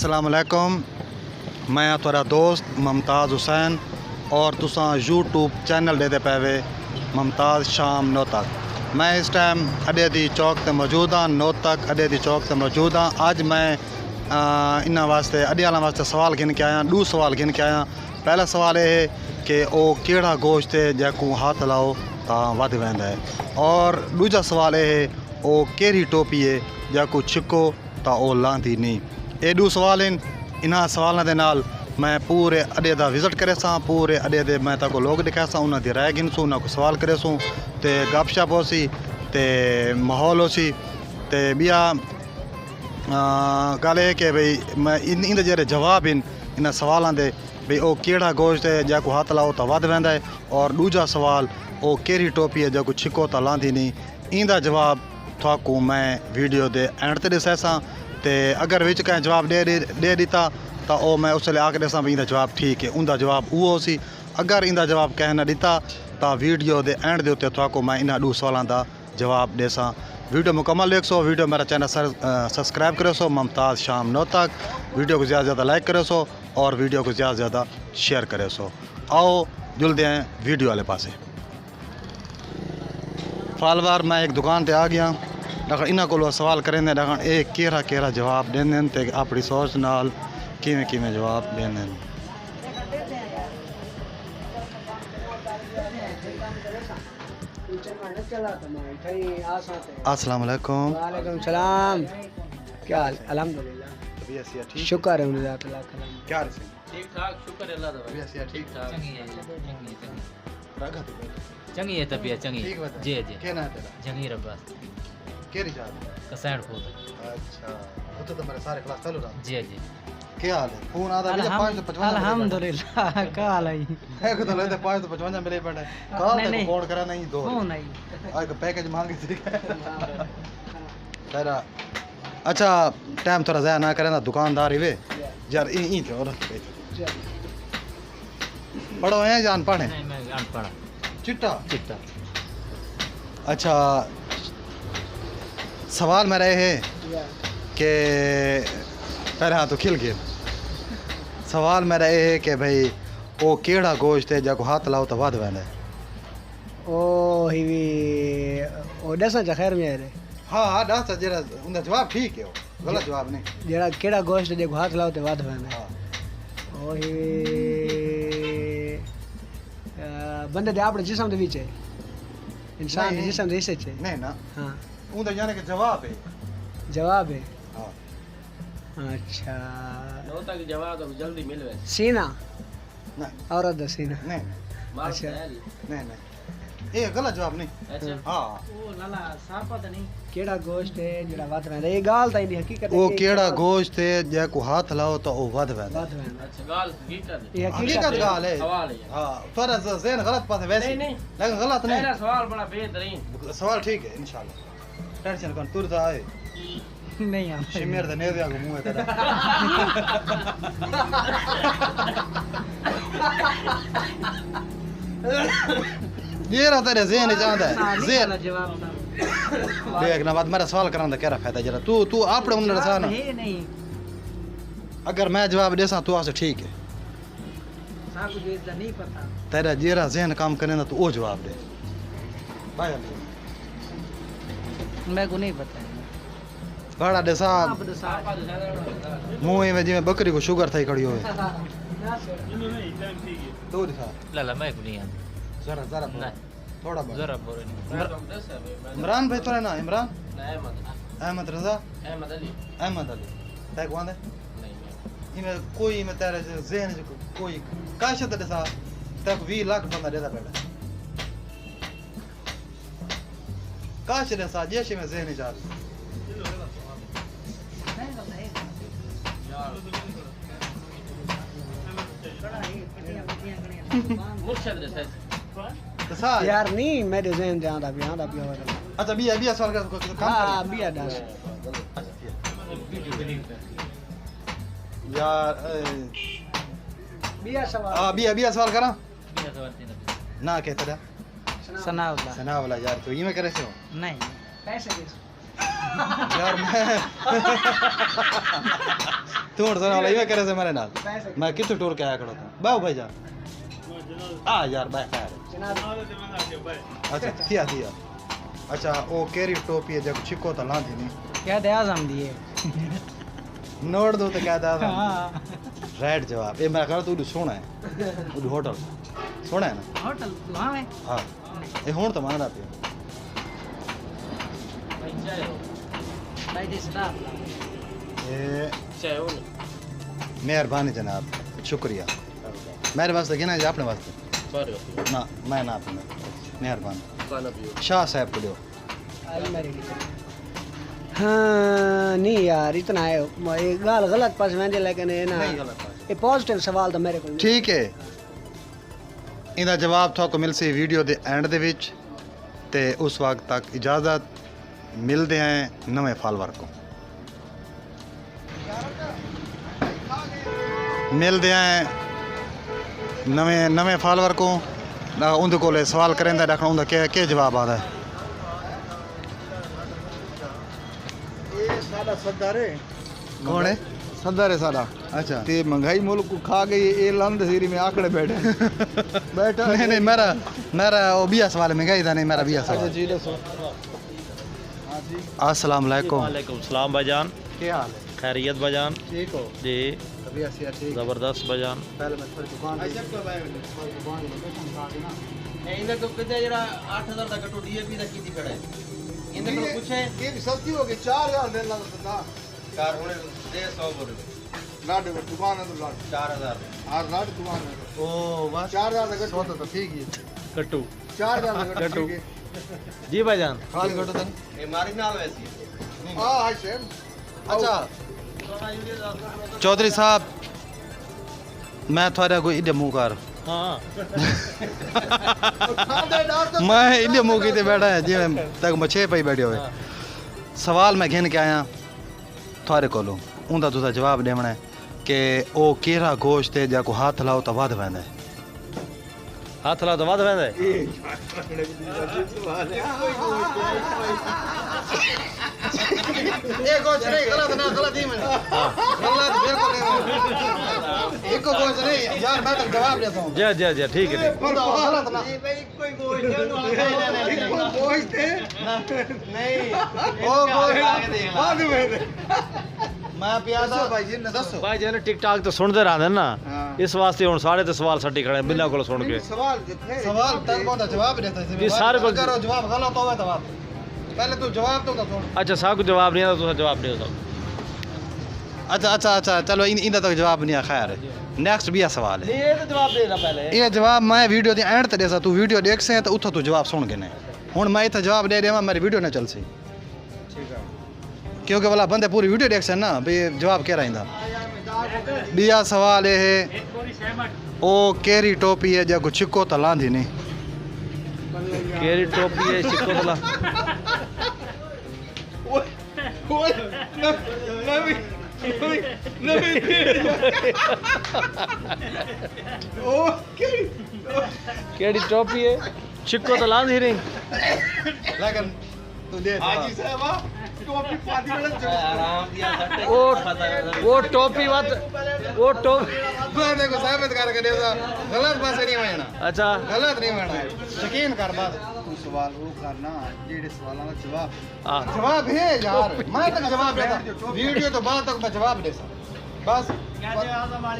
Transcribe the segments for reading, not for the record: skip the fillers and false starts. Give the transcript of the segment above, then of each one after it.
अस्सलाम वालेकुम, मैं थोड़ा दोस्त मुमताज़ हुसैन और तुसा यूट्यूब चैनल देते पे मुमताज़ शाम नौतक। मैं इस टाइम अडे दी चौक ते मौजूद हाँ, नौतक अडे दी चौक ते मौजूद हाँ। अज मैं इन्होंने वास्ते अडे वालों वास्ते सवाल गिन के आया, दो सवाल गिन के आया। पहला सवाल यह है कि वो केड़ा गोश्त है जैको हाथ लाओ तो वध वैंदा है, और दूजा सवाल यह है वो केड़ी टोपी है जैको छिको तो वो लांदी नहीं। ये दो सवाल हैं। इन्होंने सवालों के नाल मैं पूरे अडे का विजिट करे सा, पूरे अडे दे मैं ताको लोग दिखा सा, उन्होंने राय गिनसूँ, उन्होंने सवाल करे सूँ, तो गपशप हो सी, तो माहौल हो सी, तो बिया गल है कि भाई मैं इन जेरे जवाब इन इन सवालों के भाई वो केड़ा गोश्त है जैको हाथ लाओ तो वध वैंदा है, और दूजा सवाल वो केड़ी टोपी है जैको छिको तो लांदी नहीं। इंदा जवाब थाकू मैं वीडियो दे एंड ते दसा सा, ते अगर विच कहीं जवाब दे दिता तो वो मैं उस आके दसा भी इंदा जवाब ठीक है, उनका जवाब वो सी। अगर इंदा जवाब कह न दिता तो वीडियो दे एंड दे उत्ते थाकू मैं इन्हां दो सवालों का जवाब देसा। वीडियो मुकम्मल देख सो, वीडियो मेरा चैनल सब्सक्राइब करो सो, मुमताज़ शाम नौतक। वीडियो को ज़्यादा से ज़्यादा लाइक करो सो और वीडियो को ज़्यादा से ज़्यादा शेयर करे सो। आओ जुलते हैं वीडियो वाले पासे। फालवार मैं एक दुकान पर आ गया, लेकिन इन्हों को सवाल करें लेकिन ये केरा केरा जवाब देंगे तो अपनी सोच नाल किमें किमें जवाब देंगे। अस्सलाम वालेकुम। वालेकुम सलाम। क्या हाल? अल्हम्दुलिल्लाह, शुक्र है अल्लाह ताला का। क्या ठीक ठाक, शुक्र है अल्लाह का। ठीक ठाक चंगी है तबीयत चंगी। जी जी क्या नाम है तेरा? जंगीर अब्बास केरी जात? कसैड़ फूल। अच्छा, वो तो मेरे सारे क्लास चालू रहा। जी जी क्या हाल है? फोन आता है 555 अल्हम्दुलिल्लाह। का हाल है? एक तो लेते 555 मिले पड़े कॉल तक फोन करा नहीं दो फोन नहीं आज का पैकेज मांगे थे तेरा। अच्छा टाइम थोड़ा ज़ाया ना करें ना, दुकानदार ही वे यार ई थे और पढ़ो हैं जान पढ़े? नहीं मैं अनपढ़ चिट्टा चिट्टा। अच्छा, सवाल मेरा ये है कि पहले हाँ तो खिल गए। सवाल मेरा ये है कि भाई वो केड़ा गोश्त है जको हाथ लाओ तो वध वैंदा है? ओ ही ओ दसा चा खैर मेरे। हाँ दस जरा उनका जवाब ठीक है, वो गलत जवाब नहीं। जेड़ा केड़ा गोश्त देखो हाथ लाओ ते वाद होना। हाँ ओ ही बंदे दे आपने जिस्म दे विच है, इंसान दे जिस्म दे हिस्से च है। नहीं ना, हाँ उनका यानी कि जवाब है। जवाब है। हाँ अच्छा, नो तक जवाब अब जल्दी मिल वे। सीना नहीं औरत दा सीना। नहीं अच्छा नहीं नहीं, ये गलत जवाब नहीं। अच्छा हाँ ओ लाला सापा तो नहीं। केड़ा गोश्त है जेड़ा वाद होना? ये गाल ता दी हकीकत है। वो केड़ा गोश्त है जको हाथ लाओ तो वो वध वैंदा है? वाद होना। अच्छा गाल हकीकत ये हकीकत गाल है। सवाल है। हाँ थोड़ा सा ज़हन गलत पास है वैसे, नहीं, लेकिन गलत मेरा नहीं। सवाल बड़ा बेहतरीन। सवाल ठीक है इंशाल्लाह, टेंशन कर तुर सा है नहीं हम शिमेर द नेदिया को मुंह है तेरा। ये रहा तेरे ज़हन चाहता है ज़हन जवाब देख ना। बात मेरा सवाल कराने का क्या फायदा जरा, तू आपने उन्हें रसा ना। है नहीं अगर मैं जवाब दे सा तू आसे ठीक है, साहब को इसदा नहीं पता। तेरा जेरा ज़हन काम करे ना तो वो जवाब दे भाई। मैं को नहीं पता है। बड़ा दे साहब आप तो सापा तो ज्यादा मुंह में जिमें बकरी को शुगर थई खड़ी होवे तो दिखा लाला मैं को नहीं आ जरा जरा नहीं थोड़ा बहुत। जरा बोरे नहीं मैं तो दस है मैं इमरान भाई तो ना, इमरान अहमद अहमद रजा अहमद अली अहमद अली तक वांदे नहीं मैं इमे कोई में तेरे ज़हन जो कोई काश ते सा तक 20 लाख बंदा देता बैठा काश दे सा जैसे में ज़हन जा मुर्शद रसा तो सा यार नहीं मेरे ज़हन जांदा भी आंदा भी हो रहा। अच्छा बिया सवाल का काम हां कर बिया दास यार बिया सवाल। हां बिया सवाल करा बिना सवाल तीन ना कहता था सनाउल्लाह। सना वाला यार तो ये में करे से हो नहीं पैसे दे। यार मैं तू हुण सुना वाला ये करे से मेरे नाल मैं कितने टूर के आया खड़ा था बाऊ भाई जा आ यार बाय खैर अच्छा थिया अच्छा ओ केरी टोपी है जब छिको तो लांदी नहीं क्या दे आजम दिए नोट दो तो क्या दादा राइट जवाब ये मैं कह तू सोना है वो होटल सोना है ना होटल वहां है हाँ ये होण तो मांगना पे भाई दे स्टाफ ये चाय हो मेहरबानी जनाब शुक्रिया मेरे वास्ते क्या ना अपने वास्ते सॉरी ना मैं ना अपने मेहरबानी खाना पियो शाह साहब को लो आई मेरे लिए हाँ नहीं यार इतना है ये गाल गलत पास में लेकिन ये ना ये पॉजिटिव सवाल तो मेरे को ठीक है इहदा जवाब थोको मिलसी वीडियो दे एंड दे विच ते उस वक्त तक इजाज़त मिलते हैं नवे फॉलोअर को मिलते हैं नवे फॉलोअर को उनके कोले सवाल करें रखना उनका क्या जवाब आता है साडा सरदार है कौन है सरदार है साडा अच्छा ते महंगाई मुल्क को खा गई ये लंद सीरी में आंकड़े बैठे बैठा नहीं मेरा वो बिया सवाल में गई था नहीं मेरा बिया अच्छा सवाल जी दसो हां जी अस्सलाम वालेकुम वालेकुम सलाम भाईजान क्या हाल है खैरियत भाईजान ठीक हो जी तबीयत से ठीक जबरदस्त भाईजान पहले मैं थोड़ी दुकान ਇਹਦਾ ਕੋ ਕਿਤੇ ਜਿਹੜਾ 8000 ਦਾ ਕਟੋ ਡੀਏਪੀ ਦਾ ਕੀਤੀ ਖੜਾ ਹੈ ਇਹਦੇ ਕੋਲ ਪੁੱਛੇ ये भी सस्ती हो गई 4000 देना लगता ਕਾਰ ਹੁਣੇ 150 ਬੋਲ लाड दुकान है तो लाड 4000 हां लाड दुकान है ओ बस 4000 का सो तो ठीक ही कट्टू 4000 का गट्टू। जी भाईजान खाली घटो तन ਇਹ ਮਾਰੀ ਨਾਲ ਵੈਸੀ हां हां सेम अच्छा चौधरी साहब मैं थोड़ा कोई इधर मुंह कर ਹਾਂ मैं इधर मुंह की बैठा है जी तक मछे पे बैठे हुए सवाल मैं घेन के आया थोड़े कोलो उनका तुसा जवाब देना है कि ओ केरा गोश्त है जाको हाथ लाओ तो वध वैंदा है ਹੱਥ ਲਾ ਦਵਾ ਦਵਾ ਦੇ ये गोश्त नहीं गलत ना गलत ही मैंने गलत बिल्कुल नहीं एक गोश्त नहीं यार मैं तो जवाब देता हूं जी जी जी ठीक है गलत ना कोई गोश्त है नहीं ओ गोश्त बाद में मैं प्यादा भाई जी ने दसो भाई जी ने टिकटॉक तो सुनते रहंदे ना इस वास्ते हुन सारे ते सवाल सट्टी खड़े बिना कोल सुन के सवाल सवाल तक को जवाब देता है ये सारे को अगर जवाब गलत होवे तो बात पहले तू जवाब तो सुन अच्छा साहब को जवाब नहीं आता तो जवाब नहीं होता अच्छा चलो इनका तो जवाब नहीं है खैर नेक्स्ट भी सवाल है ये तो जवाब देना पहले ये जवाब मैं वीडियो दे एंड ते देसा तू वीडियो देख से तो उठो तू जवाब सुन के ने हुन मैं इथे जवाब दे देवा मेरी वीडियो ना चल सी ठीक है क्योंकि वाला बंदे पूरी वीडियो देख से ना भाई जवाब क्या रहिंदा बिया सवाल ये है ओ केरी टोपी है जो छिको तो लांदी नहीं केरी टोपी है सिक्को तला केड़ी टोपी है सिक्को तो लांदी नहीं लेकिन तू दे हाजी साहब टोपी पाती वाला वो टोपी मत वो टोपी मैं देखो साबित करके देसा गलत बात नहीं होना अच्छा गलत नहीं होना यकीन कर बस तू सवाल वो करना जेड़े सवालों का जवाब हाँ जवाब है यार मैं तक जवाब देता वीडियो तो बाद तक मैं जवाब दे सकता बस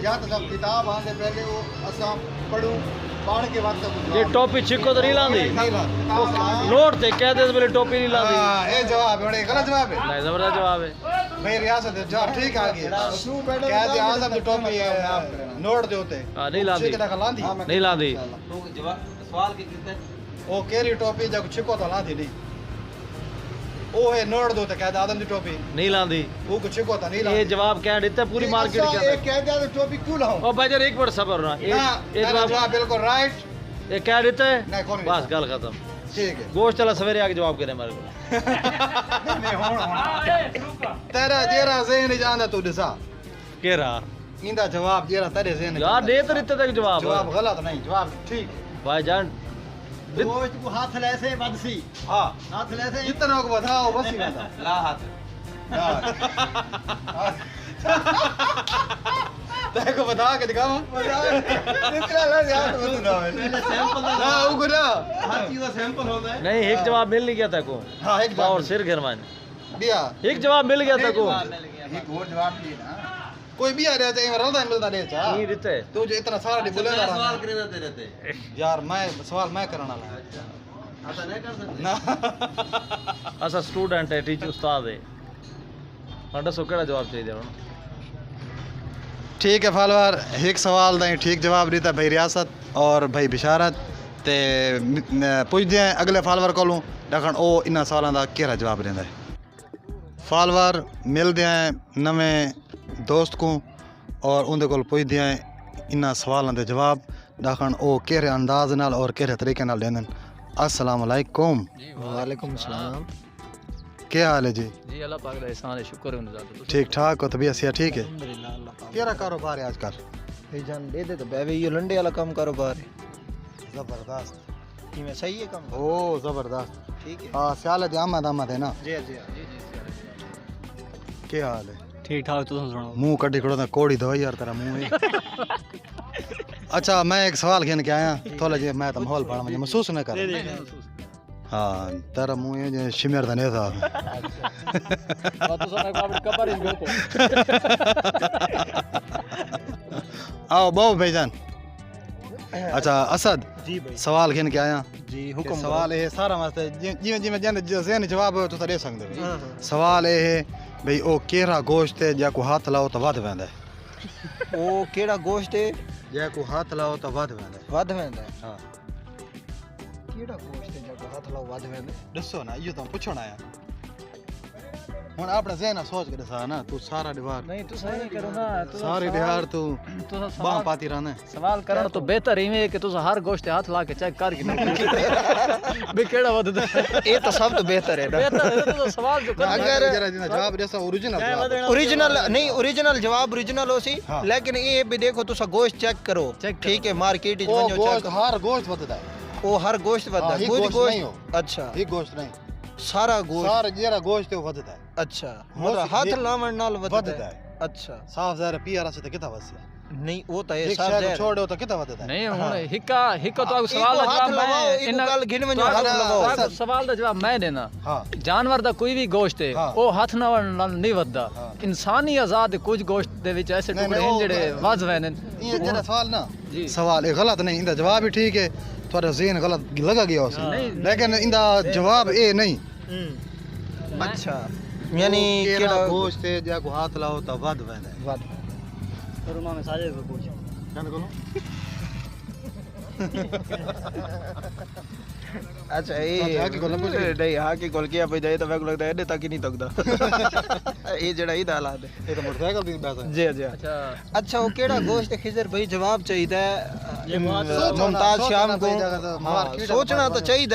या तो जब किताब आने पहले वो असम पढ़ूं पढ़ के वक्त तक ये टोपी छिक्को तो नहीं लांदी नहीं ला नोट ते कह दे मेरी टोपी नहीं लांदी हां ये जवाब है गलत जवाब है नहीं जबरदस्त जवाब है भाई रियासत है जवाब ठीक आ गया क्या दे आजम की टोपी है नोट दे होते हाँ नहीं लांदी ठीक है लांदी नहीं लांदी सवाल की कितने ओ केरी टोपी जब छिको तो लांदी नहीं ओ है नोट दो तो क्या आदम की टोपी नहीं लांदी वो कुछ छिको तो नहीं ये लांदी जवाब क्या देता पूरी मार्केट के ये अंदर कह दिया तो टोपी क्यों लाऊं ओ भाई जरा एक मिनट सबर ना ना ये मेरा जवाब जवाब बिल्कुल राइट ये क्या देता है नहीं कौन बस गल खत्म ठीक है गोश्त चला सवेरे आके जवाब करे मेरे को नहीं होना तेरा जेरा ज़हन जाना तू दिसा के रहा इंदा जवाब जेरा तेरे ज़हन यार दे तो रिते तक जवाब जवाब गलत नहीं जवाब ठीक है भाई जान गोश्त को हाथ ले से बदसी हां हाथ ले से जितना को बताओ बस ही बता ला हाथ तेरे को बता के दिखावा ना उगरा हर चीज का सैंपल होता है। नहीं एक जवाब मिल नहीं गया था को हां एक और सिर घरवान दिया एक जवाब मिल गया था को एक और जवाब दिए ना। कोई भी आ रहा है रलदा मिलता नहीं चा नहीं रहते तू जो इतना सारा नहीं बोले सवाल करे देते रहते। यार मैं सवाल मैं करना वाला ऐसा नहीं कर सकते। ना असा स्टूडेंट है टीचर उस्ताद है साडा सो केड़ा जवाब चाहिए हुन ठीक है फालवार एक सवाल दा ठीक जवाब देता भाई रियासत और भाई बिशारत ते पूछते हैं अगले फालवार कोलों दखन ओ इन्ना सवालों का केड़ा जवाब देंदा है। फालवार मिलते हैं नवे दोस्त को और उनके कोल पूछते हैं इन्ना सवालों के जवाब दखन ओ केड़े अंदाज नाल और केड़े तरीके नाल देंदन। अस्सलाम वालेकुम। वालेकुम सलाम। क्या हाल है जी? जी अल्लाह पाक दा एहसान है शुक्र है उनका ठीक ठाक हो तबीयत से ठीक है? अल्हम्दुलिल्लाह अल्लाह पाक केड़ा कारोबार है आजकल? भाई जान दे दे तो बेबी ये लंडे वाला काम कारोबार है जबरदस्त। कि मैं सही है काम ओ जबरदस्त। ठीक है हाँ सियाल है आमद आमद है ना? जी जी क्या हाल है? ठीक ठाक तुम सुनाओ मुंह कटी खड़ो था कोड़ी दवाई यार तेरा मुंह है। अच्छा मैं एक सवाल खेल के आया थोड़ा जी मैं तो माहौल पड़ा मुझे महसूस न कर हाँ तेरा मुंह है जो शिमर था नहीं था आओ बहु भाईजान। अच्छा असद जी भाई सवाल खेल के आया जी हुक्म सवाल है सारा वास्ते जिवें जिवें जन जवाब हो तो दे सकदे हो। सवाल है भाई ओ केरा गोश्त है जा को हाथ लाओ तो वध वेंदा है। ओ केड़ा गोश्त है जा को हाथ लाओ तो वध वेंदा है। वध वेंदा है हाँ केड़ा गोश्त है जब हाथ लाओ वध वेंदा है दसो ना यो तो पुछना है हुन अपना ज़हन सोच के दसा ना तू सारा दीवार नहीं तू सही करो ना सारी दीवार तू बाह पाती रहना सवाल करना तो बेहतर ही है कि तू हर गोश्त हाथ ला के चेक कर के बे केड़ा वददा ये तो सब तो बेहतर है ना बेहतर है तो सवाल जो कर अगर जरा जवाब दसा ओरिजिनल ओरिजिनल नहीं ओरिजिनल जवाब ओरिजिनल हो सी हाँ। लेकिन ये भी देखो तुसा गोश्त चेक करो चेक करो। ठीक है मार्केट ओ विच वञो गोश्त चेक हर गोश्त वधदा है ओ हर गोश्त वधदा हाँ, है ही कुछ गोश्त नहीं हो। गोश्त अच्छा ये गोश्त नहीं सारा गोश्त सारा जरा गोश्त है वो वधदा है अच्छा गोश्त मतलब हाथ ये लावण नाल वधदा वधदा है है अच्छा साफ ज़ाहिर पियारा से तो किता वसे नहीं वो तो है एक साफ शहर ज़ाहिर छोड़ो तो किता वधदा है नहीं हुन हिक्का हिक्का तो सवाल इको दा हाथ जवाब लगाओ मैं इको कल गिन वञो हाथ तो लगाओ अगर- सवाल दा जवाब मैं देना हाँ जानवर ਦਾ ਕੋਈ ਵੀ ਗੋਸ਼ਤ ਹੈ ਹਾਂ। ਉਹ ਹੱਥ ਨਾਲ ਨਹੀਂ ਵੱਧਦਾ ਹਾਂ। ਇਨਸਾਨੀ ਆਜ਼ਾਦ ਕੁਝ ਗੋਸ਼ਤ ਦੇ ਵਿੱਚ ਐਸੇ ਨਹੀਂ, ਟੁਕੜੇ ਨਹੀਂ, ਹਨ ਉਹ- ਜਿਹੜੇ ਵੱਧ ਵੈ ਨੇ ये जरा सवाल ना जी। सवाल ये गलत नहीं इंदा जवाब भी ठीक है थोड़ा ज़हन गलत लगा गया उसे नहीं। लेकिन इंदा जवाब ए नहीं अच्छा यानी केड़ा केड़ा गोश्त है जा को हाथ लाओ तो वध वेंदा है वध रुमा में साजे को पूछ कन कोलो अच्छा अच्छा, हाकी कोल ना पूछ रही? नहीं हाकी कोल किया पे जाए तो मेरे को लगता है एडे तक ही नहीं तकदा ये जड़ा ही हालात है ये तो मोटरसाइकिल दी बैठा है जी जी अच्छा अच्छा वो केड़ा गोश्त खिजर भाई जवाब चाहिए सोचना- मुमताज शाम सोचना को चाहिए अगर हाँ, मार्केट सोचना में तो चाहिए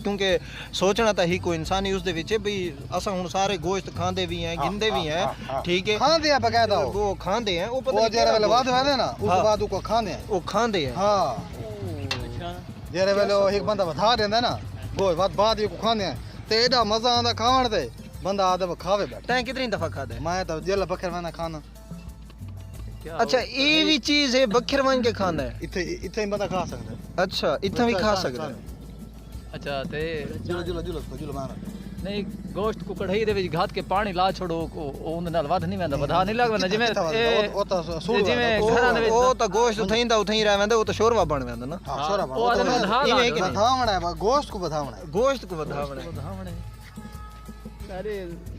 क्योंकि सोचना तो ही कोई इंसान ही उसदे विच है भाई असा हुन सारे गोश्त खांदे भी हैं गिनदे भी हैं ठीक है खांदे हैं बकायदा वो खांदे हैं वो पता वो नहीं जरा केड़ा वेले वध गोश्त। वेंदा ना हाँ। उसके बाद उसको खांदे हैं वो खांदे हैं हाँ जरा वेले एक बंदा बता देंदा ना गोश्त बाद बाद ये को खांदे हैं ते एडा मजा आंदा खावण ते बंदा आदम खावे बैठ तैं कितनी दफा खादा है मैं तो जेल बकर वेंदा खाना अच्छा ये भी चीज है बखर मान के खाना है इथे इथे ही बंदा खा सकदा है अच्छा इतना भी खा सकदा है अच्छा ते जुलो जुलो जुलो जुलो मारा नहीं गोश्त को कढ़ाई दे ਵਿੱਚ घात के पानी ला छोड़ो ਉਹਦੇ ਨਾਲ ਵੱਧ ਨਹੀਂ ਵੰਦਾ ਵਧਾ ਨਹੀਂ ਲੱਗਦਾ ਜਿਵੇਂ ਉਹ ਤਾਂ ਸੂਰ ਜਿਵੇਂ ਘਰਾਂ ਦੇ ਵਿੱਚ ਉਹ ਤਾਂ ਗੋਸ਼ਤ ਉਥਈਂਦਾ ਉਥਈ ਰਹਿ ਵੰਦਾ ਉਹ ਤਾਂ ਸ਼ੋਰਵਾ ਬਣ ਵੰਦਾ ਨਾ ਹਾਂ ਸੋਰਾ ਉਹ ਆਦਮ ਵਧਾ ਇਵੇਂ ਕਿ ਨਹੀਂ? ਬਤਾਵਣਾ ਹੈ ਗੋਸ਼ਤ को ਬਤਾਵਣਾ है ਗੋਸ਼ਤ ਕੋ ਵਧਾਵਣਾ ਹੈ। ਵਧਾਵਣੇ ਅਰੇ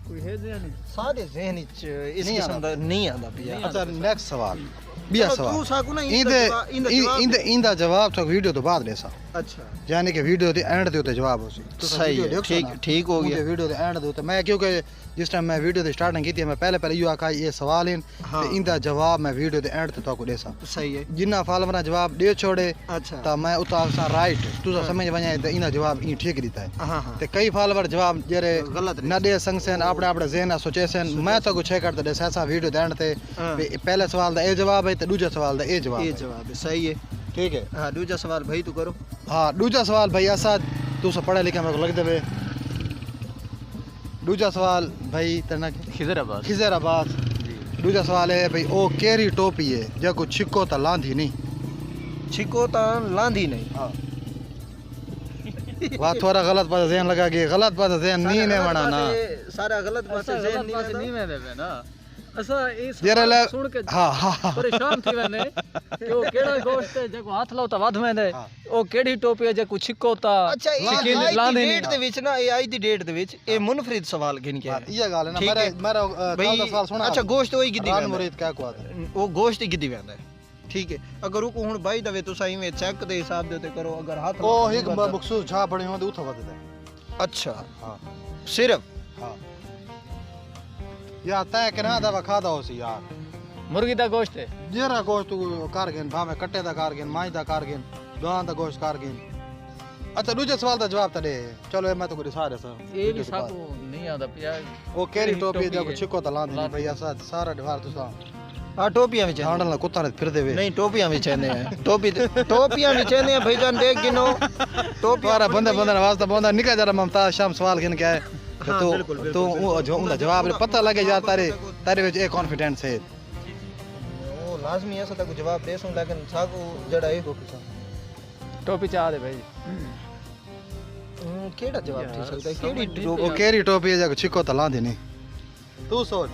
ਕੋਈ ਹੈ ਨਹੀਂ ਸਾਡੇ ਜ਼ਹਿਨ ਵਿੱਚ ਇਸ ਨਹੀਂ ਕਿਸਮ ਦਾ ਨਹੀਂ ਆਂਦਾ ਪਿਆ अच्छा नेक्स्ट सवाल बिया चलो, सवाल तू साकू ना इंदे जवाब इंदे इंदा जवाब तो वीडियो तो बाद देसा अच्छा यानी कि वीडियो दे एंड दे उते जवाब होसी सही है ठीक ठीक हो गया वीडियो दे एंड दे उते मैं क्योंकि जिस टाइम मैं वीडियो दी स्टार्टिंग की थी मैं पहले यो आका ये सवाल इन हाँ। ते इंदा जवाब मैं वीडियो दे एंड ते तो को देसा सही है जिन्ना फॉलोवर जवाब दे छोड़े अच्छा ता मैं उता सा राइट तू समझ व냐 ते इंदा जवाब ई ठीक देता है हाँ हाँ ते कई फॉलोवर जवाब जरे गलत न दे संगसन अपने अपने ज़हन सोचे सन मैं तो कुछ करते दे ऐसा वीडियो देण ते हाँ। भी पहले सवाल दा ए जवाब है ते दूसरे सवाल दा ए जवाब ये है। जवाब है सही है ठीक है हाँ दूसरा सवाल भाई तू करो हाँ दूसरा सवाल भाई असद तू सब पढ़ा लिखा मेरे को लग देवे दूसरा सवाल भाई तेना खिजर अब्बास खिजर अब्बास दूजा सवाल है भाई ओ केरी टोपी है जको छिको त लांधी नहीं छिको ता लांदी नहीं वाह थोड़ा गलत पास ज़हन लगा के गलत पास ज़हन नहीं ने बनाना सारा गलत पासे ज़हन नहीं वेंदे पे ना असा इस जरा ले सुन के हाँ हाँ परेशान थी वेंदे कि ओ केड़ा गोश्त है जको हाथ लाओ ता वध वेंदे ओ केड़ी टोपी है जको छिको ता अच्छा ये लांदे डेट दे विच ना ये आई दी डेट दे विच ये मुनफरिद सवाल गिन के ये गल है ना ठीक मेरा है। मेरा भाई कल दा सवाल सुना अच्छा गोश्त होई गिद्दी रान वेंदा मुरीद क्या को वो गोश्त ही गिद्दी वेंदा है ठीक है अगर रुको हुन बाई दवे तुसा इवें चेक दे हिसाब दे ते करो अगर हाथ ओ एक मखसूस छा पड़ी होंदे उथा वधदा अच्छा हां सिर्फ हां या तय के ना दवा खादा होसी यार मुर्गी दा गोश्त है जेरा गोश्त कारगिन भावे कट्टे दा कारगिन माई दा कारगिन दोहां दा गोश्त कारगिन अच्छा दूजे सवाल दा जवाब तड़े चलो मैं तो कोई सारे सर ये भी साको नहीं आंदा पिया ओ केरी टोपी टोपी जको है। छिको त लांदी नहीं भैया सारा ढवार तुसा हां टोपियां विच हांडल ना कुत्ता ने फिर देवे नहीं टोपियां विच हैं टोपियां विच हैं भाईजान देख गिनो टोपियां तुम्हारा बंदा बंदा वास्ता बंदा निका जरा ममताज शाम सवाल गिन के आए हाँ, तो बिल्कुल, तो जो उनका जवाब पता लगे यार तारे तारे विच एक कॉन्फिडेंस है ओ लाजमी ऐसा तक जवाब दे सूं लेकिन साको जड़ा है टोपी चाह दे भाई केड़ा जवाब थी सकदा है केड़ी ओ केरी टोपी है जको छिको त लांदी नहीं तू सोच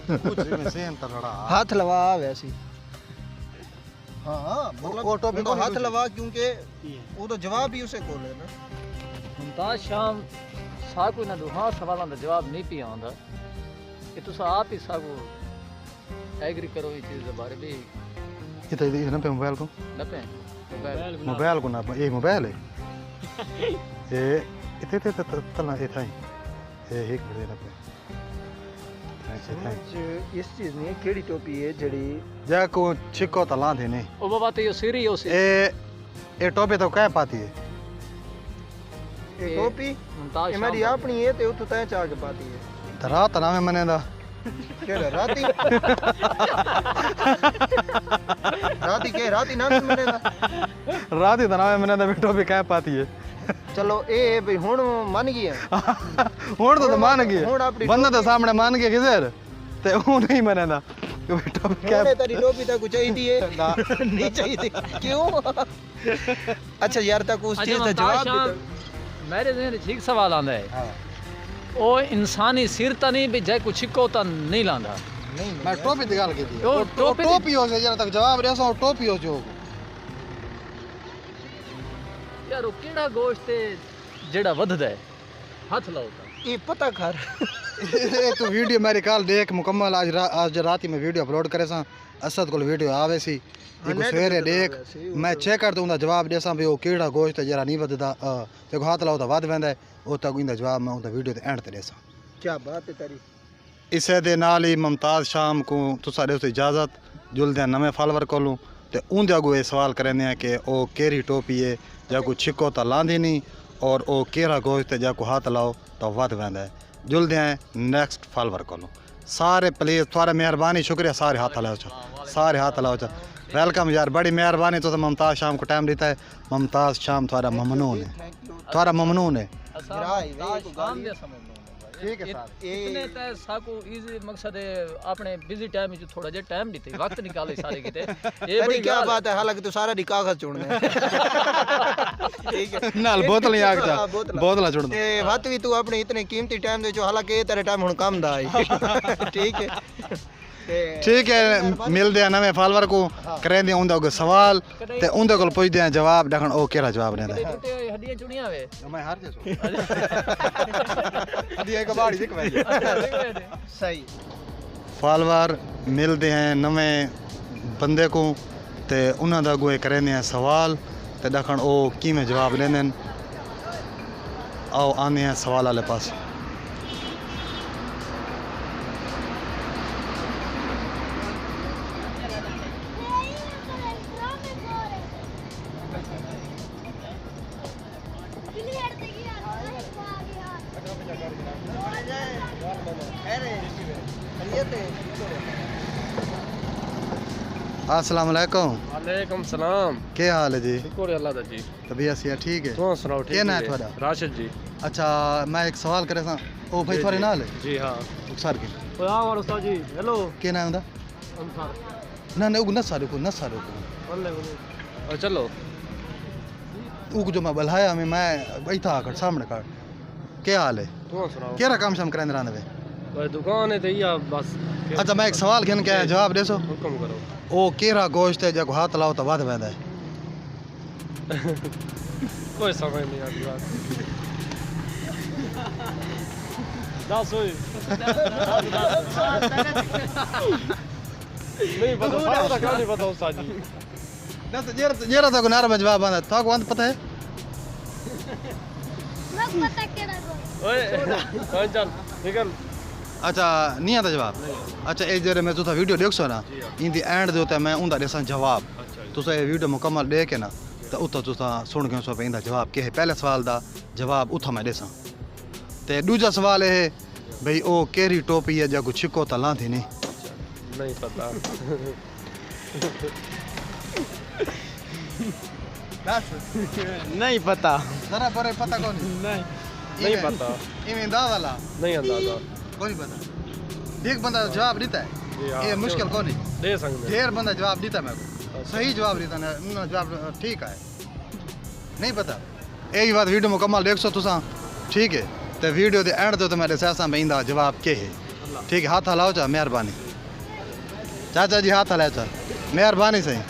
कुछ में सेम त रड़ा हाथ लवा वैसी हाँ मतलब वो टोपी उनको को हाथ लवा क्योंकि वो तो जवाब ही उसे को लेना मुमताज शाम साको ना दुहा सवालों का जवाब नहीं पिया आंदा कि तुसा आप ही साको एग्री करो इस चीज के बारे में इधर ना पे मोबाइल को न पे मोबाइल को ना ये मोबाइल है ये इथे इथे तला ये था ये एक मिनट ना पे इस चीज नहीं केड़ी टोपी है जड़ी जको छिको त लांदी नहीं ओ बाबा तो ये सीरी हो सी ये टोपी तो क्या पाती है टोपी मुमताज ये मेरी अपनी है ते उतो तय चाह के पाती है रात ना में मने दा केड़ा राती राती के राती ना मैंने रात ही ना में मने दा टोपी क्या पाती है चलो ए भाई हुन मान गई है हुन तो मान गई हुन अपनी बंदा तो सामने मान गया किधर ते वो नहीं मने दा टोपी क्या हुन तेरी टोपी तक चाहिए है नहीं चाहिए क्यों अच्छा यार तक उस चीज का जवाब दे मेरे ज़हन में ठीक सवाल आंदा है ओ इंसानी सिर ता नहीं भी जय कुछ छिको ता नहीं लांदा नहीं मैं टोपी दी गल की ओ टोपी टोपी हो से जरा तक जवाब रे सो टोपी हो जो यार ओ केड़ा गोश्त है जेड़ा वधदा है हाथ लाओ ता ये पता कर ये तो वीडियो मेरी कल देख मुकम्मल आज रात में वीडियो अपलोड करे सा असद को वीडियो आवे सी एक सवेरे देख मैं चेक कर दूंगा जवाब देसा भी वो केड़ा गोश्त है जरा नहीं वधदा देखो हाथ लाओ ता वध वेंदा है ओ तक इंदा जवाब मैं उदा वीडियो ते एंड ते देसा क्या बात है तेरी इसे दे नाल ही मुमताज शाम को तुसा दे इजाजत जुलदे नवे फॉलोवर कोलू ते उंदे अगो ये सवाल करने हैं कि ओ केरी टोपी है जाको छिको ता लांदी नहीं और ओ केरा गोश्त है जाको हाथ लाओ तो वध वेंदा है जुलदे हैं नेक्स्ट फॉलोवर कोलू सारे प्लीज थोड़ा मेहरबानी शुक्रिया सारे हाथ लाओ सारे हाथ लाओ वेलकम यार बड़ी मेहरबानी तो मुमताज शाम को टाइम देता है मुमताज शाम थोड़ा ममनून है थोड़ा ममनून है ठीक है सर इतने तय साको इजी मकसद है अपने बिजी टाइम में जो थोड़ा जे टाइम देते वक्त निकाले सारे किते ये बड़ी क्या बात है हालांकि तू सारा दी कागज छोड़ना है ठीक है नाल बोतल ही आग जा बोतल छोड़ दो ते वत भी तू अपने इतने कीमती टाइम दे जो हालांकि तेरे टाइम हुन कम दा आई ठीक है ठीक है मिलदे हैं नवे फॉलोवर को करेंदे उंदा को सवाल ते उंदे को पूछदे हैं जवाब देखण ओ केड़ा जवाब देंदा है हड्डियां चुनिया वे मैं हार जसो हड्डियां एक बाड़ी दिख भाई सही फॉलोवर मिलदे हैं नवे बंदे को ते उन्हां दा कोई करेंदे हैं सवाल ते देखण ओ किवें जवाब देंदे हैं आओ आने हैं सवाल वाले पास अस्सलाम वालेकुम वालेकुम सलाम क्या हाल है जी शुक्र है अल्लाह दा जी तबीयत से ठीक है तो सुनाओ ठीक क्या नाम है है थोड़ा राशिद जी अच्छा मैं एक सवाल करे सा ओ ओ भाई थोड़े नाल है जी हाँ सर के ओए आओ उस्ताद जी हेलो क्या नाम दा अंसार ना ना उग नसा रुको बोले और चलो उग जो मैं बुलाया मैं बैठा कर सामने कर क्या हाल है तू सुनाओ केरा काम शाम करांदे रहंदे वे ओए दुकान है तो या बस अच्छा मैं एक सवाल कहन क्या जवाब देसो हुक्म करो ओ केरा गोश्त है जको हाथ लाओ तो वध वेंदा है कोई समझ नहीं आती बात दस हुई नहीं पता सारा क्या नहीं पता उस्ताद जी दस जेरा तो नारा में जवाब आंदा था को अंत पता है ओए कौन चल निकल अच्छा नहीं आता जवाब अच्छा ए जेरे मैं तुसा वीडियो देखसो ना इंदी एंड दे उते मैं उंदा देसा जवाब तुसा ये वीडियो मुकम्मल देख के ना तो उता तुसा सुन के सो इंदा जवाब के है पहले सवाल दा जवाब उथा मैं देसा ते दूजा सवाल है भाई ओ केरी टोपी है जको छिको ता लांदी नहीं नहीं पता नहीं पता जरा पर पता कौन नहीं पता इवें दादा नहीं अंदाजा कोई पता एक बंदा जवाब देता है जी हाँ, ये मुश्किल कौन है दे सकते ढेर बंदा जवाब देता है मेरे को सही जवाब देता ना जवाब ठीक है नहीं पता यही बात वीडियो मुकम्मल देख सो तुसा ठीक है तो वीडियो दे एंड तो मेरे सासा में इंदा जवाब के है ठीक है हाथ हलाओ चा मेहरबानी चाचा जी हाथ हलाओ चा मेहरबानी सही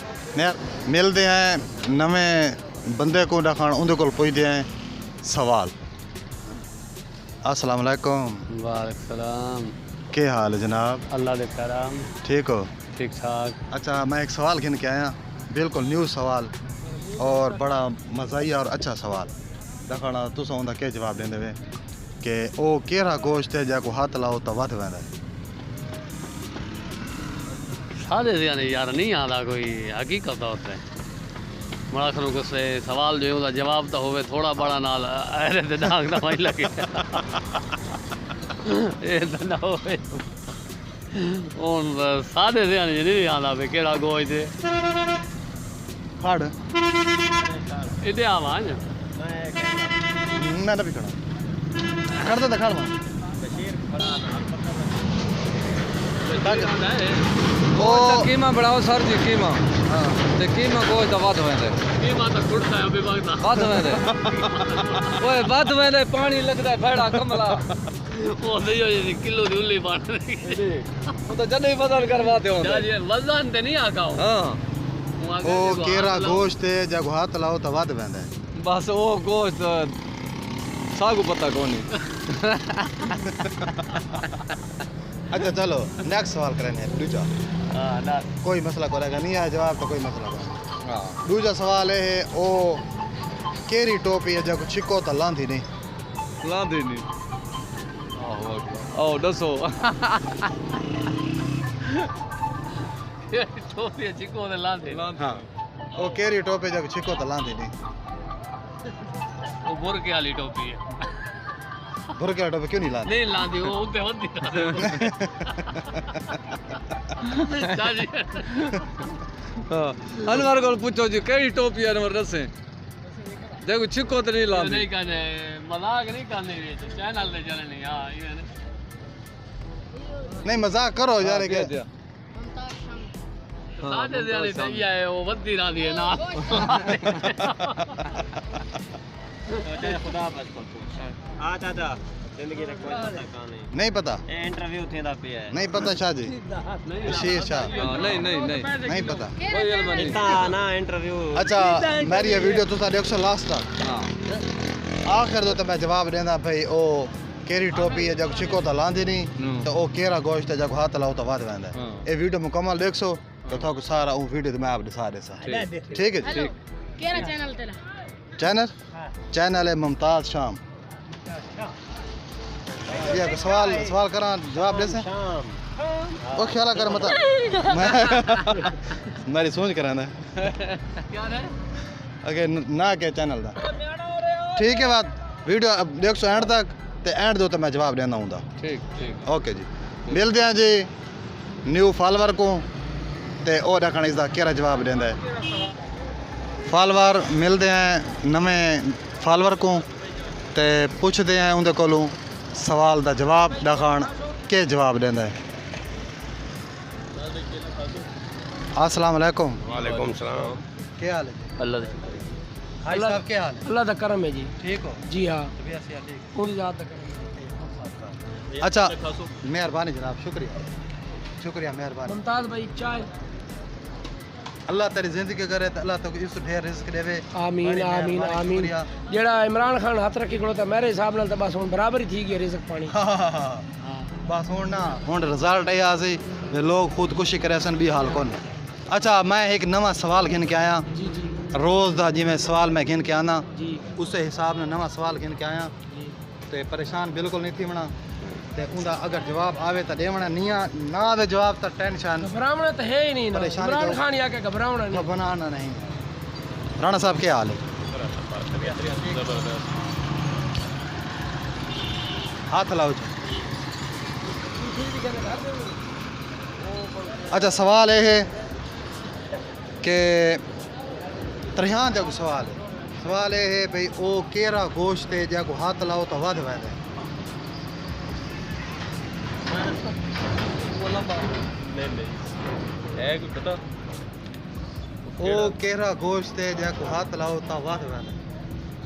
मिलते हैं नवे बंदे को रखण उनके को पुछते हैं सवाल अस्सलाम वालेकुम वालेकुम सलाम क्या हाल है जनाब अल्लाह दे करम ठीक हो ठीक ठाक अच्छा मैं एक सवाल गिन के आया बिल्कुल न्यू सवाल और बड़ा मज़ाइया और अच्छा सवाल दखना तुस उनका क्या जवाब देंदे वे कि ओ केरा गोश्त है जाको हाथ लाओ तो वध वेंदा है सादे से यार नहीं आता कोई हकीकत होता है बड़ा खनो को से सवाल जो है उसका जवाब तो होवे थोड़ा बड़ा नाल अरे ते दाग ना वही लगे ये तो ना होवे ओन सादे से नहीं आता पे केड़ा गोई दे खड़ इदे आवाज मैं भी खड़ा कर दे खड़ मां ओ कीमा बढ़ाओ सर जी कीमा हां ते कीमा गोश्त वध वेंदे कीमा तो खुड़ता है अभी वक्त वध वेंदे ओए वध वेंदे पानी लगदा है भेड़ा कमला वो नहीं हो ये किलो दी उल्ली पान वो तो जने ही वजन करवाते हो यार ये वजन ते नहीं आकाओ हां ओ केरा गोश्त है जाको हाथ लाओ तो वध वेंदा है बस वो गोश्त सागु पता कोनी अच्छा चलो नेक्स्ट सवाल करेंगे दूजा हां ना कोई मसला करेगा नहीं है जवाब तो कोई मसला नहीं हां दूजा सवाल है ओ केरी टोपी है जाको छिको तो लांदी नहीं लांदे नहीं आओ दसो टोपी चिको दे लांदे हाँ ओ केरी टोपी जाको छिको तो लांदी नहीं वो बुरके वाली टोपी है बुरके वाली टोपी क्यों नहीं लांदी नहीं लांदी वो उते होती चाची हां अनवर को पूछो जी केड़ी टोपी अनवर दसे देखो छिको तो नहीं लांदे नहीं कहने मजाक नहीं करने ये चैनल पे चलने हां ये नहीं मजाक करो यार के सादे से वाली सही है वो वद्दी रांदी है ना खुदा बस को आ चाचा जिंदगी दा कोई पता नहीं नहीं पता ए इंटरव्यू थेंदा पिया है नहीं पता शाह जी शेर शाह नहीं नहीं नहीं नहीं पता कोई इल्म नहीं इतना ना इंटरव्यू अच्छा मेरी ये वीडियो तुसा देखो लास्ट तक हां आखिर तो मैं जवाब देंदा भाई ओ केरी टोपी है जब छिको तो लांदी नहीं तो ओ केरा गोश्त है जब हाथ लाओ तो वध वेंदा है ये वीडियो मुकम्मल देखो तो थाको सारा वो वीडियो मैं आप दिखा देसा ठीक है जी केरा चैनल तेरा चैनल है मुमताज शाम ये सवाल करा जवाब दे से ओ ख्याल कर मत मैं मेरी सोच कराना क्या है अगे ना के चैनल दा ठीक है बात वीडियो अब देख सो एंड तक ते एंड दो तो मैं जवाब देना हूं ठीक ठीक ओके जी मिलते हैं जी न्यू फॉलोवर को ते और रखना इसका क्या जवाब देंदा है फॉलोवर मिलते हैं नवे फॉलोवर को ते पूछते हैं उनके कोलों सवाल का जवाब दिखाण के जवाब देंदा है। अस्सलाम वालेकुम। वालेकुम सलाम। क्या हाल है? अल्लाह हाई साहब क्या हाल है? अल्लाह दा करम है जी। ठीक हो? जी हाँ, तबीयत सेहत ठीक? पूरी रात दा करम। अच्छा मेहरबानी जनाब, शुक्रिया शुक्रिया मेहरबानी। मुमताज भाई चाय। अल्लाह तेरी जिंदगी करे तो अल्लाह तक इस ढेर रिस्क देवे। आमीन बड़ी आमीन मेहरबानी, आमीन। शुक्रिया। जेड़ा इमरान खान हाथ रखी खड़ो था मेरे हिसाब नाल तो बस हुन बराबर ही थी गया रिज़्क पानी। बस हुण ना हुण रिजल्ट आया सी लोग खुदकुशी करे सन भी हाल कोन। अच्छा मैं एक नवा सवाल गिन के आया। जी जी रोज़ दा जिवें सवाल मैं गिन के आना जी उस हिसाब ने नवा सवाल गिन के आया जी। ते परेशान बिल्कुल नहीं थी बना ते उनका अगर जवाब आवे तो देवना नहीं ना आवे जवाब तो टेंशन घबरावना तो है ही नहीं ना। परेशानी इमरान तो- खान ही आके घबरावना नहीं। बनाना नहीं। राणा साहब क्या हाल है? हाथ लाओ जी। अच्छा सवाल ये है कि त्रिहान जो सवाल है भाई वो केरा गोश्त है जो हाथ लाओ तो वध वैद है। वो केरा गोश्त है जो हाथ लाओ तो वध वैद है।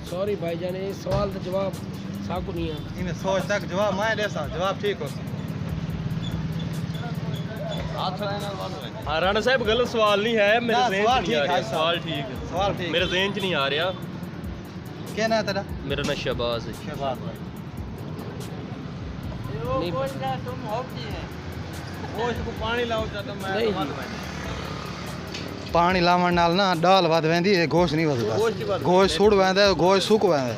सॉरी भाईजान, ये सवाल का जवाब साकू नहीं है। इन्हें सोच तक जवाब मैं दे सा जवाब ठीक हो। हाँ राणा साहब गलत सवाल नहीं है, मेरे ना, ज़हन सवाल च नहीं आ ठीक रहा। है, सवाल ठीक है, सवाल ठीक मेरे ज़हन च नहीं आ रहा। क्या ना तेरा? मेरा नाम शहबाज है। शहबाज भाई। नहीं नहीं पानी लावण नाल ना दाल वध वेंदी है, गोश्त नहीं वधदा। गोश्त सुड़ वेंदा है, गोश्त सुक वेंदा है।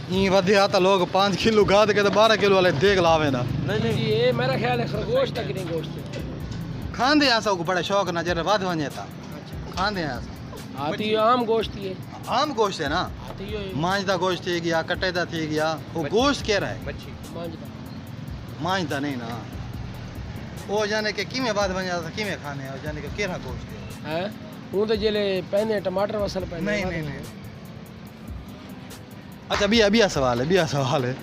ई वधिया तो लोग 5 किलो गाद के तो 12 किलो वाले देग लावे ना। नहीं जी, ये मेरा ख्याल है खरगोश तक नहीं गोश्त। खांदे आसा को बड़ा शौक ना जरे वध वणे ता खांदे आसा। आती आम गोश्त ही है। आम गोश्त है ना, आती है मांझ दा गोश्त थी गया, कट्टे दा थी गया। वो गोश्त कह रहा है मांझदा। मांझ दा नहीं ना। वो जाने के किमें वध वणे ता किमें खाने है, जाने के केरा गोश्त है। हैं हूं तो जेले पहने टमाटर वसल पहने। नहीं नहीं नहीं। अच्छा बिया बिया सवाल है, बिया सवाल है,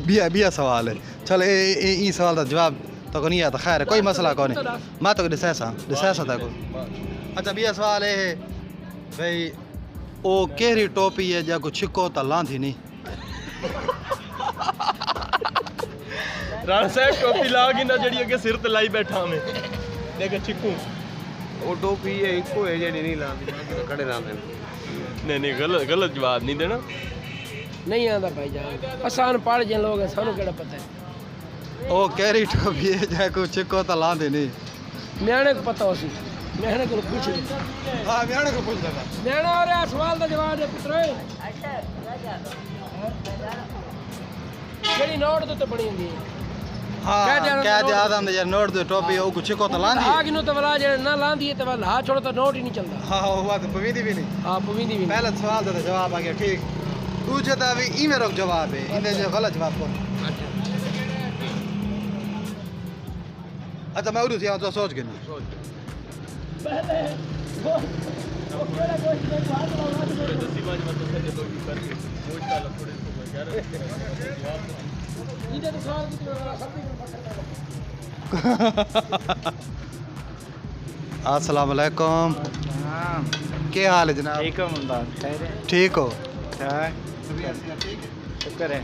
बिया बिया सवाल है। चल ई सवाल का जवाब तो नहीं आता, खैर है, कोई मसला को नहीं। मैं तो डिसाइसा था कोई। अच्छा बिया सवाल है भाई ओ केरी टोपी है जो छिको तो लांधी नहीं। राणा साहब टोपी ला के ना जड़ी अगे सिर ते लाई बैठा मैं देख चिक्कू वो टोपी है इको है जेडी नहीं लांदी खड़े लांदे। नहीं गलत गलत जवाब नहीं देना। नहीं आंदा भाईजान, आसान पढ़ जे लोग हैं, सानू केड़ा पता है। ओ केरी टोपी है जो छिको तो लांधी नहीं। न्याणे को पता हो सी, न्याणे को पूछ ले। हां म्याणे को पूछ लगा। न्याणा और आ सवाल का जवाब दे पुत्र। जेडी नोट तो बनी हुंदी है। हाँ क्या याद आंदे यार नोट दे टोपी ओ छिको तो लांधी। आग नु तो वाला जे ना लांदी है तो वाला हाथ छोड़ो तो नोट ही नहीं चलता। हाँ वो बात पवीदी भी नहीं। हां पविंदी भी नहीं। पहला सवाल का जवाब आ गया ठीक। दूसरे का भी ई मेरा जवाब है, इन्हें जो गलत जवाब को। अच्छा मैं उर्दू से तो सोच के ना इधर तो सवाल की वाला सब अस्सलाम वालेकुम। क्या हाल है जनाब? ठीक है मुमताज, खैर है? ठीक हो? हाँ, शुक्र है।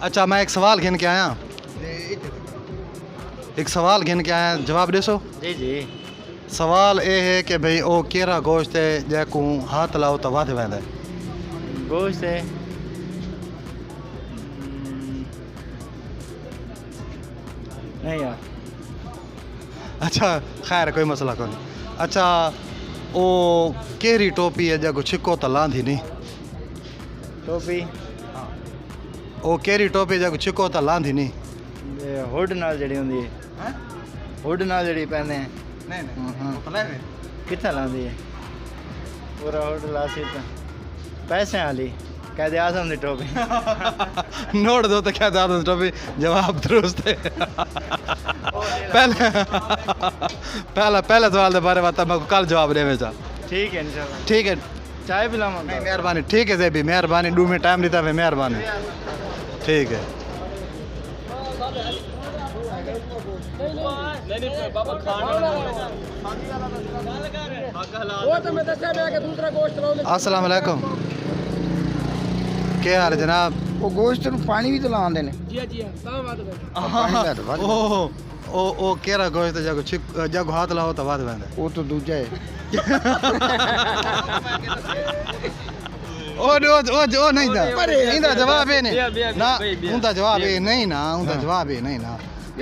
अच्छा मैं एक सवाल गिन के आया, एक सवाल गिन के आया, जवाब दे सो। जी जी। सवाल ये है कि भाई ओ केरा गोश्त है जैको हाथ लाओ तो वध वेंदा है। गोश्त है नहीं यार। अच्छा खैर कोई मसला कोई। अच्छा ओ केरी टोपी है जैको छिको तो लांधी नहीं। टोपी ओ केरी टोपी जैको छिको तो लांधी नहीं। हुड नाल जड़ी हुंदी है, हुड नाल जड़ी पहने हैं। नहीं नहीं कितना लांदी है पूरा हुड लासी तो पैसे वाली कैद आजम दी टोपी। नोट दो तो क्या दादा टोपी जवाब दुरुस्त है। पहला सवाल के बारे में मैं कल जवाब देवे चा। ठीक है इंशाल्लाह। ठीक है चाय पिलावा नहीं मेहरबानी ठीक है जेबी मेहरबानी 2 मिनट टाइम देता है मेहरबानी ठीक है अस्सलाम वालेकुम क्या हाल है जनाब ਉਹ ਗੋਸ਼ਤ ਨੂੰ ਪਾਣੀ ਵੀ ਤਾਂ ਲਾਉਂਦੇ ਨੇ ओ केरा गोश्त जगो जगो हाथ लाओ तो बाद वेंदा ਉਹ ਤਾਂ ਦੂਜਾ ਹੈ ओ नहीं था इंदा जवाब है नहीं ना उनका जवाब है नहीं ना उनका जवाब है नहीं ना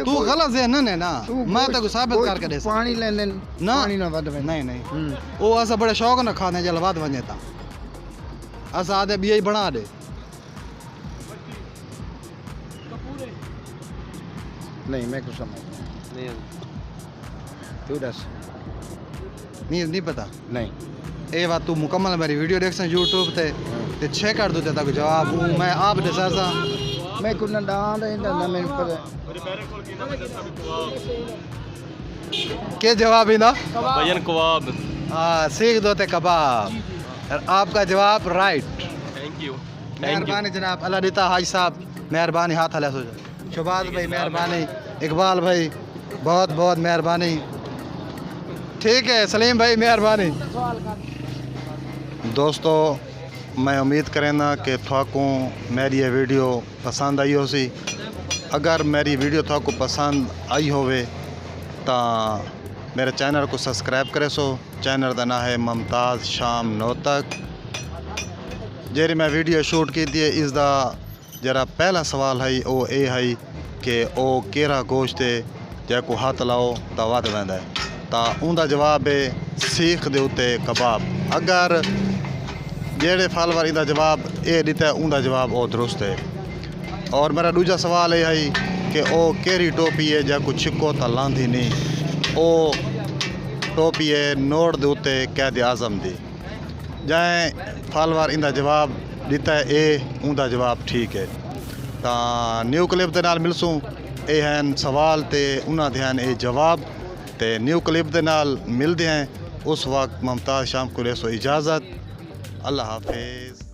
तू गलत है ना ना मैं तो को साबित करके दे ਪਾਣੀ ਲੈਂਦੇ ਨੇ ना ਪਾਣੀ ਨਾ ਵੱਧ नहीं नहीं ओ असा बड़े शौक ना खाने जल बाद वने ता असा आदे भी यही बना दे ਨਹੀਂ ਮੈਂ ਕੁਝ ਸਮਝ नहीं ਤੂੰ ਦੱਸ नहीं पता ਨਹੀਂ ए बात तू मुकम्मल मेरी वीडियो देख सन YouTube ते छे कर दो ते तक जवाब मैं आप दे सर सा ਮੈਂ ਕੁਝ ਨਾ ਦਾਂ ਰਹਿੰਦਾ ਨਾ ਮੈਨੂੰ ਪਤਾ के जवाब इंदा भजन कबाब हाँ सीख दो ते कबाब और आपका जवाब राइट थैंक यू मेहरबानी जनाब अल्लाह देता हाजी साहब मेहरबानी हाथ हला सो शहबाज भाई मेहरबानी इकबाल भाई बहुत बहुत मेहरबानी ठीक है सलीम भाई मेहरबानी दोस्तों मैं उम्मीद करेंदा कि थाकू मेरी ये वीडियो पसंद आई हो सी अगर मेरी वीडियो थाकू पसंद आई होवे तो मेरे चैनल को सब्सक्राइब करे सो चैनल का नाम है मुमताज़ शाम नौतक जेरी मैं वीडियो शूट की थी इसका जरा पहला सवाल है वो ये है कि वो केरा गोश्त है जैको हाथ लाओ तो वध वेंदा है तो उनका जवाब है सीख दे उत्ते कबाब अगर जेड़े फॉलोवर इनका जवाब ये दिता है उनका जवाब वो दुरुस्त है और मेरा दूजा सवाल ये है कि वो केरी टोपी है जैको छिको तो लांधी नहीं वो टोपी है नोट दे उत्ते कैद आज़म दी जाए फॉलोवर इनका जवाब दिता है ये उनका जवाब ठीक है तो न्यू क्लिप के नाल मिलसूँ ये हैं सवाल ते उन्होंने दे हैं ये जवाब ते न्यू क्लिप के नाल मिलते हैं उस वक्त मुमताज़ शाम को ले सो इजाज़त अल्लाह हाफिज़।